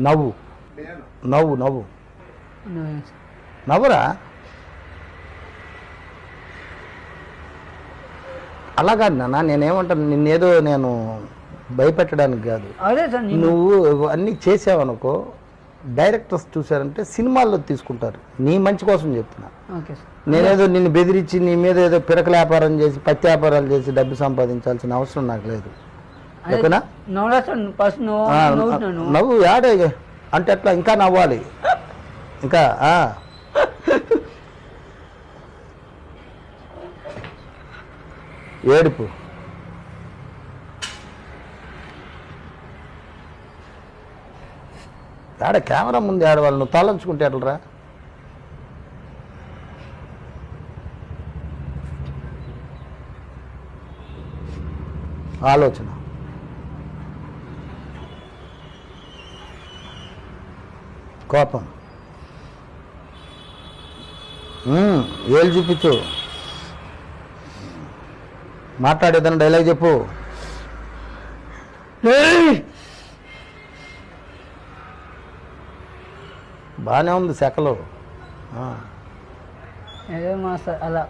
నవ్వు నవ్వు నవ్వు నవ్వురా. అలా కాదు నాన్న, నేనేమంటాను, నిన్నేదో నేను భయపెట్టడానికి కాదు. నువ్వు అన్నీ చేసావనుకో, డైరెక్టర్స్ చూసారంటే సినిమాల్లో తీసుకుంటారు. నీ మంచి కోసం చెప్తున్నా. నేనేదో నిన్ను బెదిరించి నీ మీద ఏదో పిరకల వ్యాపారం చేసి పత్తి వ్యాపారాలు చేసి డబ్బు సంపాదించాల్సిన అవసరం నాకు లేదు. ఓకేనా? నవ్వు యాడే అంటే అట్లా ఇంకా నవ్వాలి, ఇంకా ఏడుపు. ఆడ కెమెరా ముందు ఆడవాళ్ళు, నువ్వు తలంచుకుంటే అట్లరా. ఆలోచన కోపం ఏళ్ళు చూపించు, మాట్లాడేదన్న డైలాగ్ చెప్పు. బాగానే ఉంది సెకలు. అలా